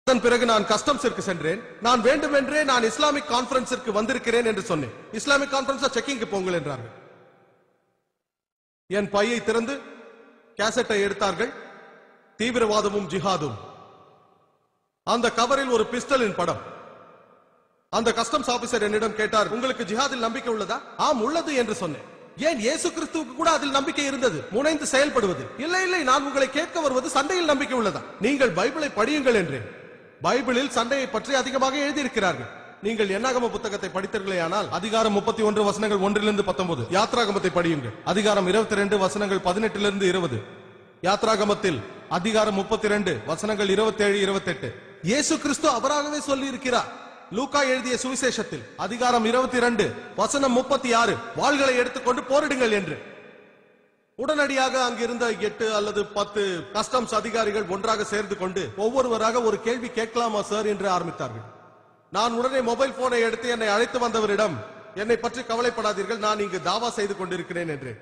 அதன் பிறகு நான் கஸ்டம்ஸிற்கு சென்றேன். நான் வேண்டுமென்றே நான் இஸ்லாமிக் கான்ஃபரன்ஸிற்கு வந்திருக்கிறேன் என்று சொன்னேன். இஸ்லாமிக் கான்ஃபரன்ஸ் செக்கிங்க்கு போங்கள் என்றார்கள். என் பையை திறந்து கேசட்டை எடுத்தார்கள். தீவிரவாதமும் ஜிஹாதும். அந்த கவரில் ஒரு பிஸ்டலின் படம். அந்த கஸ்டம்ஸ் ஆபீசர் என்னிடம் கேட்டார், உங்களுக்கு ஜிஹாதில் நம்பிக்கை உள்ளதா? ஆம் உள்ளது என்று சொன்னேன். ஏன் இயேசு கிறிஸ்துவுக்கு கூட அதில் நம்பிக்கை இருந்தது, முனைந்து செயல்படுவது. இல்லை இல்லை, நான் உங்களை கேட்க வருவது சண்டையில் நம்பிக்கை உள்ளதா? நீங்கள் பைபிளை படியுங்கள் என்றேன். பைபிளில் சண்டையை பற்றி அதிகமாக எழுதியிருக்கிறார்கள். நீங்கள் என்னாகம புத்தகத்தை படித்தீர்களே ஆனால் அதிகாரம் 31 வசனங்கள் 1 to 19, யாத்ராகமத்தை படியுங்கள். அதிகாரம் 22 வசனங்கள் 18 to 20, யாத்ராகமத்தில் அதிகாரம் 32 வசனங்கள் 27, 28. இயேசு கிறிஸ்து அவராகவே சொல்லி இருக்கிறார். லூக்கா எழுதிய சுவிசேஷத்தில் அதிகாரம் 22 வசனம் 36, வாள்களை எடுத்துக்கொண்டு போரிடுங்கள் என்று. உடனடியாக அங்கிருந்த 8 அல்லது 10 கஸ்டம்ஸ் அதிகாரிகள் ஒன்றாக சேர்ந்து கொண்டு ஒவ்வொருவராக ஒரு கேள்வி கேட்கலாமா சார் என்று ஆரம்பித்தார்கள். நான் உடனே மொபைல் போனை எடுத்து என்னை அழைத்து வந்தவரிடம், என்னை பற்றி கவலைப்படாதீர்கள், நான் இங்கு தாவா செய்து கொண்டிருக்கிறேன் என்றேன்.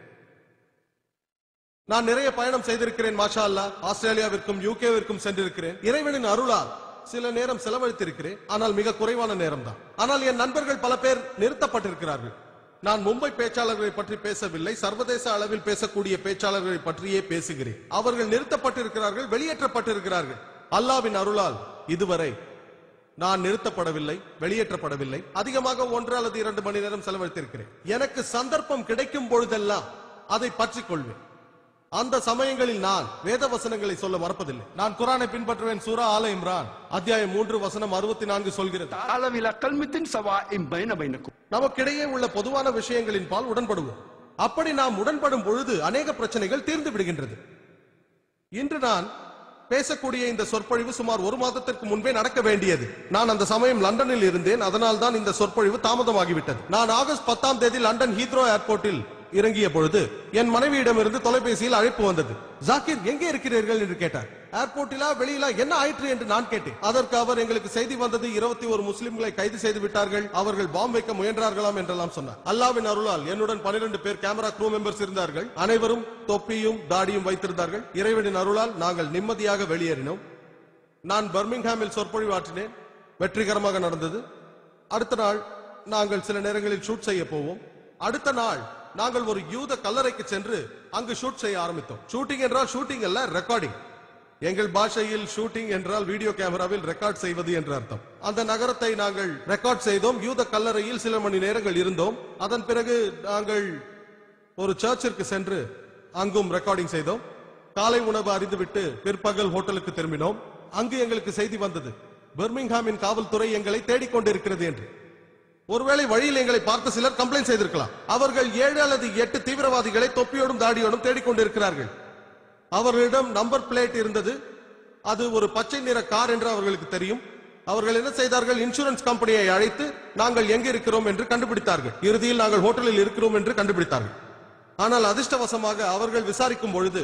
நான் நிறைய பயணம் செய்திருக்கிறேன் மாஷா அல்லாஹ். ஆஸ்திரேலியாவிற்கும் யூகேவிற்கும் சென்றிருக்கிறேன். இறைவனின் அருளால் சில நேரம் செலவழித்திருக்கிறேன், ஆனால் மிக குறைவான நேரம் தான். ஆனால் என் நண்பர்கள் பல பேர் நிறுத்தப்பட்டிருக்கிறார்கள். நான் மும்பை பேச்சாளர்களை பற்றி பேசவில்லை, சர்வதேச அளவில் பேசக்கூடிய பேச்சாளர்களை பற்றியே பேசுகிறேன். அவர்கள் நிறுத்தப்பட்டிருக்கிறார்கள், வெளியேற்றப்பட்டிருக்கிறார்கள். அல்லாஹ்வின் அருளால் இதுவரை நான் நிறுத்தப்படவில்லை, வெளியேற்றப்படவில்லை. அதிகமாக 1 அல்லது 2 மணி நேரம் செலவழித்திருக்கிறேன். எனக்கு சந்தர்ப்பம் கிடைக்கும் பொழுதெல்லாம் அதை பற்றிக் கொள்வேன். அந்த சமயங்களில் நான் வேத வசனங்களை சொல்ல மறப்பதில்லை. நான் குர்ஆனை பின்பற்றுவேன். சூரா ஆல இம்ரான் அத்தியாயம் 3 வசனம் 64 சொல்கிறது, நமக்கிடையே உள்ள பொதுவான விஷயங்களின் பால் உடன்படுவோம். அப்படி நாம் உடன்படும் பொழுது அநேக பிரச்சனைகள் தீர்ந்து விடுகின்றது. இன்று நான் பேசக்கூடிய இந்த சொற்பொழிவு சுமார் 1 மாதத்திற்கு முன்பே நடக்க வேண்டியது. நான் அந்த சமயம் லண்டனில் இருந்தேன், அதனால் தான் இந்த சொற்பொழிவு தாமதமாகிவிட்டது. நான் ஆகஸ்ட் 10ஆம் தேதி லண்டன் ஹீத்ரோ ஏர்போர்ட்டில் இறங்கிய பொழுது என் மனைவியிடமிருந்து தொலைபேசியில் அழைப்பு வந்தது. ஜாகிர் எங்கே இருக்கிறீர்கள் என்று கேட்டார். ஏர்போர்ட்டிலா வெளியிலா, என்ன ஆயிற்று என்று நான் கேட்டேன். அதற்கு அவர், எங்களுக்கு செய்தி வந்தது, 21 முஸ்லிம்களை கைது செய்து விட்டார்கள், அவர்கள் பாம்பு வைக்க முயன்றார்களாம் என்றெல்லாம் சொன்னார். அல்லாஹ்வின் அருளால் என்னுடன் 12 பேர் கேமரா க்ரூ மெம்பர்ஸ் இருந்தார்கள். அனைவரும் தொப்பியும் தாடியும் வைத்திருந்தார்கள். இறைவனின் அருளால் நாங்கள் நிம்மதியாக வெளியேறினோம். நான் பர்மிங்ஹாமில் சொற்பொழிவு ஆற்றினேன். வெற்றிகரமாக நடந்தது. அடுத்த நாள் நாங்கள் சில நேரங்களில் ஷூட் செய்ய போவோம். அடுத்த நாள் நாங்கள் ஒரு யூத கல்லறைக்கு சென்று அங்கு ஷூட் செய்ய ஆரம்பித்தோம். ஷூட்டிங் என்றால் ஷூட்டிங் அல்ல, ரெக்கார்டிங். எங்கள் பாஷையில் ஷூட்டிங் என்றால் வீடியோ கேமராவில் ரெக்கார்ட் செய்வது என்று அர்த்தம். அந்த நகரத்தை நாங்கள் ரெக்கார்ட் செய்தோம். யூத கல்லறையில் சில மணி நேரங்கள் இருந்தோம். அதன் பிறகு நாங்கள் ஒரு சர்ச்சிற்கு சென்று அங்கும் ரெக்கார்டிங் செய்தோம். காலை உணவு அறிந்துவிட்டு பிற்பகல் ஹோட்டலுக்கு திரும்பினோம். அங்கு எங்களுக்கு செய்தி வந்தது, பர்மிங்ஹாமின் காவல்துறை எங்களை தேடிக்கொண்டிருக்கிறது என்று. ஒருவேளை வழியில் எங்களை பார்த்த சிலர் கம்ப்ளைண்ட் செய்திருக்கலாம். அவர்கள் 7 அல்லது 8 தீவிரவாதிகளை தொப்பியோடும் தாடியோடும் தேடிக்கொண்டிருக்கிறார்கள். அவர்களிடம் நம்பர் பிளேட் இருந்தது. அது ஒரு பச்சை நிற கார் என்று அவர்களுக்கு தெரியும். அவர்கள் என்ன செய்தார்கள், இன்சூரன்ஸ் கம்பெனியை அழைத்து நாங்கள் எங்க இருக்கிறோம் என்று கண்டுபிடித்தார்கள். இறுதியில் நாங்கள் ஹோட்டலில் இருக்கிறோம் என்று கண்டுபிடித்தார்கள். ஆனால் அதிர்ஷ்டவசமாக அவர்கள் விசாரிக்கும் பொழுது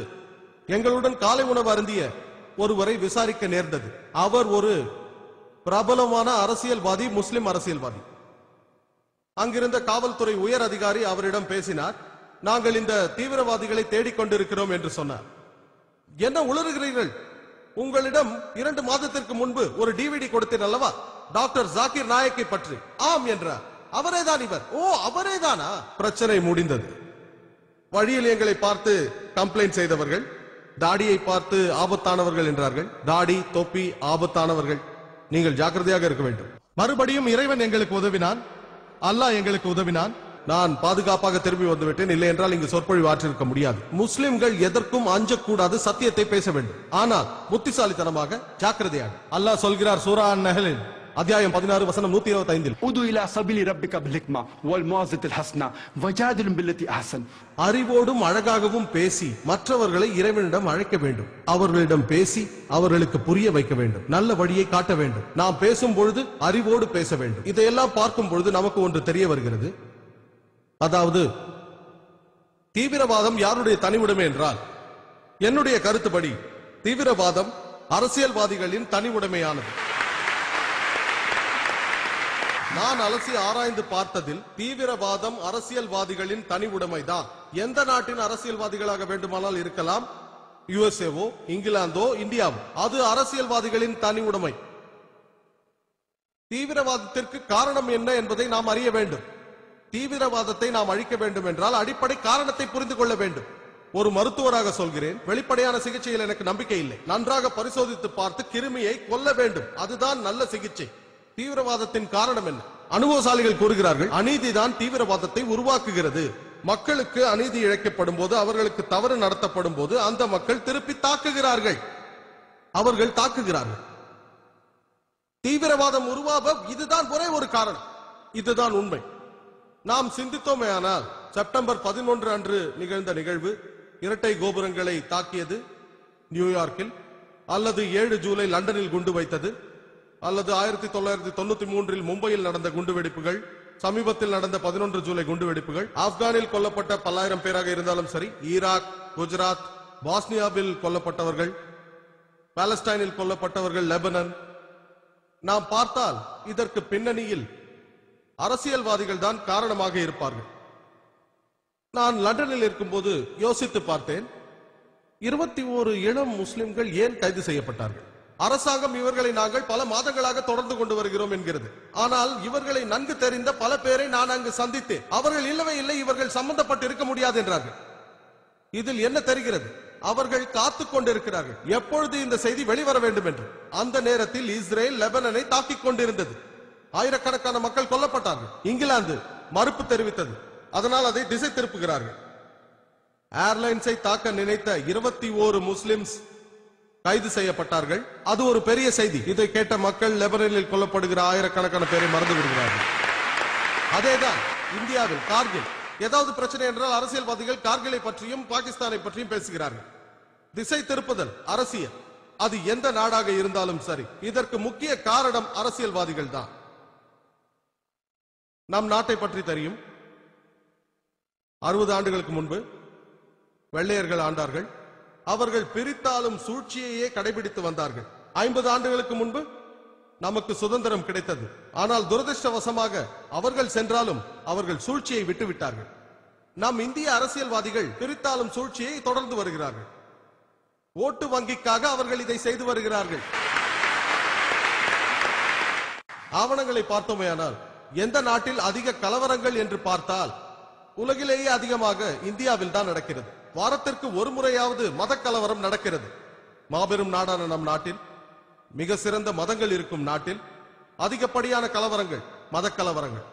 எங்களுடன் காலை உணவு அருந்திய ஒருவரை விசாரிக்க நேர்ந்தது. அவர் ஒரு பிரபலமான அரசியல்வாதி, முஸ்லிம் அரசியல்வாதி. அங்கிருந்த காவல்துறை உயர் அதிகாரி அவரிடம் பேசினார். நாங்கள் இந்த தீவிரவாதிகளை தேடிக்கொண்டிருக்கிறோம் என்று சொன்னார். என்ன உளறுகிறீர்கள்? உங்களிடம் 2 மாதத்திற்கு முன்பு ஒரு டிவிடி கொடுத்தேன் அல்லவா, டாக்டர் ஜாகிர் நாயக்கை பற்றி. ஆம் என்றார். அவரேதான் இவர். ஓ, அவரேதானா? பிரச்சனை முடிந்தது. வழியில் எங்களை பார்த்து கம்ப்ளைண்ட் செய்தவர்கள் தாடியை பார்த்து ஆபத்தானவர்கள் என்றார்கள். தாடி, தொப்பி ஆபத்தானவர்கள், நீங்கள் ஜாக்கிரதையாக இருக்க வேண்டும். மறுபடியும் இறைவன் எங்களுக்கு உதவினான், அல்லாஹ் எங்களுக்கு உதவினான். நான் பாதுகாப்பாக திரும்பி வந்துவிட்டேன். இல்லை என்றால் இங்கு சொற்பொழிவு ஆற்றிருக்க முடியாது. முஸ்லிம்கள் எதற்கும் அஞ்சக்கூடாது, சத்தியத்தை பேச வேண்டும். ஆனால் புத்திசாலித்தனமாக, ஜாக்கிரதையாக. அல்லாஹ் சொல்கிறார் சூரா அன்-நஹ்ல் அத்தியாயம் 16 வசனம் 125, உது இலா சபீலி ரப்பிக பில் ஹிக்மா வல் மௌஇஸத்தில் ஹஸ்னா வஜாதிலும் பில்லதி அஹ்சன். அறிவோடும் அழகாகவும் பேசி மற்றவர்களை இறைவனிடம் அழைக்க வேண்டும். அவர்களிடம் பேசி அவர்களுக்கு புரிய வைக்க வேண்டும், நல்ல வழியை காட்ட வேண்டும். நாம் பேசும் பொழுது அறிவோடு பேச வேண்டும். இதையெல்லாம் பார்க்கும் பொழுது நமக்கு ஒன்று தெரிய வருகிறது. அதாவது தீவிரவாதம் யாருடைய தனி உடைமை என்றால், என்னுடைய கருத்துப்படி தீவிரவாதம் அரசியல்வாதிகளின் தனி உடைமையானது. நான் அலசி ஆராய்ந்து பார்த்ததில் தீவிரவாதம் அரசியல்வாதிகளின் தனி உடைமைதான். எந்த நாட்டின் அரசியல்வாதிகளாக வேண்டுமானால் இருக்கலாம், யுஎஸ்ஏவோ, இங்கிலாந்தோ, இந்தியாவோ, அது அரசியல்வாதிகளின் தனி உடைமை. தீவிரவாதத்திற்கு காரணம் என்ன என்பதை நாம் அறிய வேண்டும். தீவிரவாதத்தை நாம் அழிக்க வேண்டும் என்றால் அடிப்படை காரணத்தை புரிந்து கொள்ள வேண்டும். ஒரு மருத்துவராக சொல்கிறேன், வெளிப்படையான சிகிச்சையில் எனக்கு நம்பிக்கை இல்லை. நன்றாக பரிசோதித்து பார்த்து கிருமியை கொல்ல வேண்டும். அதுதான் நல்ல சிகிச்சை. தீவிரவாதத்தின் காரணம் என்ன? அனுபவசாலிகள் கூறுகிறார்கள், அநீதிதான் தீவிரவாதத்தை உருவாக்குகிறது. மக்களுக்கு அநீதி இழைக்கப்படும் போது, அவர்களுக்கு தவறு நடத்தப்படும் போது அந்த மக்கள் திருப்பி தாக்குகிறார்கள். அவர்கள் தாக்குகிறார்கள். தீவிரவாதம் உருவாக இதுதான் ஒரே ஒரு காரணம். இதுதான் உண்மை. நாம் சிந்தித்தோமே ஆனால் செப்டம்பர் 11 அன்று நிகழ்ந்த நிகழ்வு, இரட்டை கோபுரங்களை தாக்கியது நியூயார்க்கில், அல்லது 7 ஜூலை லண்டனில் குண்டு வைத்தது, அல்லது 1993 மும்பையில் நடந்த குண்டுவெடிப்புகள், சமீபத்தில் நடந்த 11 ஜூலை குண்டுவெடிப்புகள், ஆப்கானில் கொல்லப்பட்ட பல்லாயிரம் பேராக இருந்தாலும் சரி, ஈராக், குஜராத், பாஸ்னியாவில் கொல்லப்பட்டவர்கள், பாலஸ்டைனில் கொல்லப்பட்டவர்கள், லெபனன், நாம் பார்த்தால் இதற்கு பின்னணியில் அரசியல்வாதிகள் தான் காரணமாக இருப்பார்கள். நான் லண்டனில் இருக்கும்போது யோசித்து பார்த்தேன், 21 இளம் முஸ்லிம்கள் ஏன் கைது செய்யப்பட்டார்கள்? அரசாங்கம் இவர்களை நாங்கள் பல மாதங்களாக தொடர்ந்து கொண்டு வருகிறோம் என்கிறது. ஆனால் இவர்களை நன்கு தெரிந்த பல பேரை நான் அங்கு சந்தித்தேன். அவர்கள் இல்லவே இல்லை, இவர்கள் சம்பந்தப்பட்டு இருக்க முடியாது என்றார்கள். இதில் என்ன தெரிகிறது? அவர்கள் காத்துக் கொண்டிருக்கிறார்கள் எப்பொழுது இந்த செய்தி வெளிவர வேண்டும் என்று. அந்த நேரத்தில் இஸ்ரேல் லெபனனை தாக்கிக் கொண்டிருந்தது. ஆயிரக்கணக்கான மக்கள் கொல்லப்பட்டார்கள். இங்கிலாந்து மறுப்பு தெரிவித்தது. அதனால் அதை திசை திருப்புகிறார்கள். ஏர்லைன்ஸை தாக்க நினைத்த 21 முஸ்லிம்ஸ் கைது செய்யப்பட்டார்கள். அது ஒரு பெரிய செய்தி. இதை கேட்ட மக்கள் லெபனனில் கொல்லப்படுகிற ஆயிரக்கணக்கான பேரை மறந்து விடுகிறார்கள். அதேதான் இந்தியாவில் கார்கில். ஏதாவது பிரச்சனை என்றால் அரசியல்வாதிகள் கார்கிலை பற்றியும் பாகிஸ்தானை பற்றியும் பேசுகிறார்கள். திசை திருப்புதல் அரசியல். அது எந்த நாடாக இருந்தாலும் சரி, இதற்கு முக்கிய காரணம் அரசியல்வாதிகள் தான். நம் நாட்டை பற்றி தெரியும். 60 ஆண்டுகளுக்கு முன்பு வெள்ளையர்கள் ஆண்டார்கள். அவர்கள் பிரித்தாலும் சூழ்ச்சியையே கடைபிடித்து வந்தார்கள். 50 ஆண்டுகளுக்கு முன்பு நமக்கு சுதந்திரம் கிடைத்தது. ஆனால் துரதிர்ஷ்டவசமாக அவர்கள் சென்றாலும் அவர்கள் சூழ்ச்சியை விட்டுவிட்டார்கள். நம் இந்திய அரசியல்வாதிகள் பிரித்தாலும் சூழ்ச்சியை தொடர்ந்து வருகிறார்கள். ஓட்டு வங்கிக்காக அவர்கள் இதை செய்து வருகிறார்கள். ஆவணங்களை பார்த்தோமேயானால் எந்த நாட்டில் அதிக கலவரங்கள் என்று பார்த்தால் உலகிலேயே அதிகமாக இந்தியாவில் தான் நடக்கிறது. வாரத்திற்கு ஒரு முறையாவது மத கலவரம் நடக்கிறது. மாபெரும் நாடான நம் நாட்டில், மிக சிறந்த மதங்கள் இருக்கும் நாட்டில் அதிகப்படியான கலவரங்கள் மத கலவரங்கள்.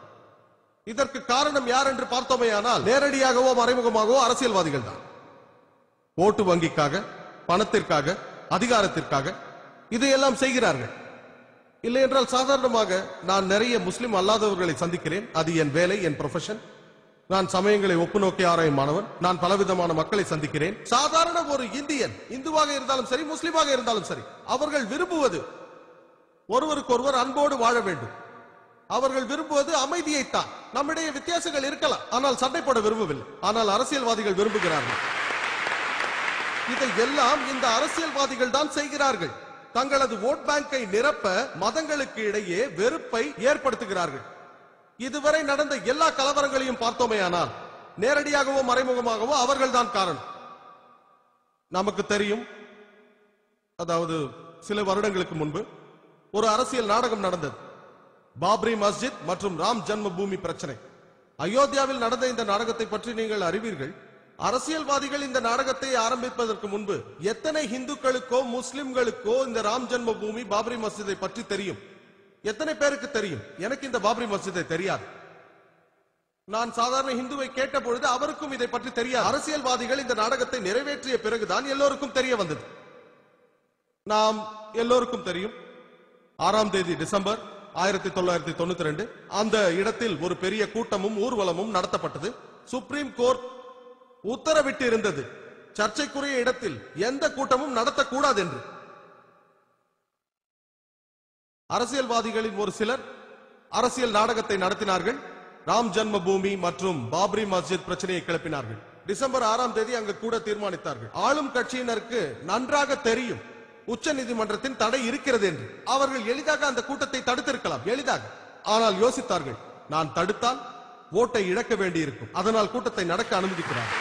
இதற்கு காரணம் யார் என்று பார்த்தோமேயானால் நேரடியாகவோ மறைமுகமாகவோ அரசியல்வாதிகள் தான். ஓட்டு வங்கிக்காக, பணத்திற்காக, அதிகாரத்திற்காக இதையெல்லாம் செய்கிறார்கள். இல்லை என்றால் சாதாரணமாக நான் நிறைய முஸ்லிம் அல்லாதவர்களை சந்திக்கிறேன். அது என் வேலை, என் ப்ரொஃபஷன். நான் சமயங்களை ஒப்புநோக்கி ஆராயும் மாணவன். நான் பலவிதமான மக்களை சந்திக்கிறேன். சாதாரண ஒரு இந்தியன், இந்துவாக இருந்தாலும் சரி, முஸ்லிமாக இருந்தாலும் சரி, அவர்கள் விரும்புவது ஒருவருக்கொருவர் அன்போடு வாழ வேண்டும். அவர்கள் விரும்புவது அமைதியைத்தான். நம்மிடையே வித்தியாசங்கள் இருக்கலாம், ஆனால் சண்டை போட விரும்பவில்லை. ஆனால் அரசியல்வாதிகள் விரும்புகிறார்கள். இதை எல்லாம் இந்த அரசியல்வாதிகள் தான் செய்கிறார்கள். தங்களது ஓட் பேங்கை நிரப்ப மதங்களுக்கு இடையே வெறுப்பை ஏற்படுத்துகிறார்கள். இதுவரை நடந்த எல்லா கலவரங்களையும் பார்த்தோமேயானால் நேரடியாகவோ மறைமுகமாகவோ அவர்கள் தான் காரணம். நமக்கு தெரியும், அதாவது சில வருடங்களுக்கு முன்பு ஒரு அரசியல் நாடகம் நடந்தது. பாப்ரி மஸ்ஜித் மற்றும் ராம் ஜன்ம பூமி பிரச்சனை. அயோத்தியாவில் நடந்த இந்த நாடகத்தை பற்றி நீங்கள் அறிவீர்கள். அரசியல்வாதிகள் இந்த நாடகத்தை ஆரம்பிப்பதற்கு முன்பு எத்தனை இந்துக்களுக்கோ முஸ்லிம்களுக்கோ இந்த ராம் ஜன்ம பூமி பாப்ரி மஸ்ஜிதை பற்றி தெரியும்? எத்தனை பேருக்கு தெரியும்? எனக்கு இந்த பாப்ரி மஸ்ஜிதை தெரியாது. நான் சாதாரண இந்துவை கேட்ட பொழுது அவருக்கும் இதை பற்றி தெரியாது. அரசியல்வாதிகள் இந்த நாடகத்தை நிறைவேற்றிய பிறகுதான் எல்லோருக்கும் தெரிய வந்தது. நாம் எல்லோருக்கும் தெரியும், 6ஆம் தேதி டிசம்பர் 1992 அந்த இடத்தில் ஒரு பெரிய கூட்டமும் ஊர்வலமும் நடத்தப்பட்டது. சுப்ரீம் கோர்ட் உத்தரவிட்டு இருந்தது, சர்ச்சைக்குரிய இடத்தில் எந்த கூட்டமும் நடத்தக்கூடாது என்று. அரசியல்வாதிகளின் ஒரு சிலர் அரசியல் நாடகத்தை நடத்தினார்கள். ராம் ஜன்ம பூமி மற்றும் பாப்ரி மஸ்ஜித் பிரச்சனையை கிளப்பினார்கள். டிசம்பர் 6ஆம் தேதி அங்கு கூட தீர்மானித்தார்கள். ஆளும் கட்சியினருக்கு நன்றாக தெரியும் உச்ச நீதிமன்றத்தின் தடை இருக்கிறது என்று. அவர்கள் எளிதாக அந்த கூட்டத்தை தடுத்திருக்கலாம், எளிதாக. ஆனால் யோசித்தார்கள், நான் தடுத்தால் ஓட்டை இழக்க வேண்டியிருக்கும், அதனால் கூட்டத்தை நடக்க அனுமதிக்கிறார்.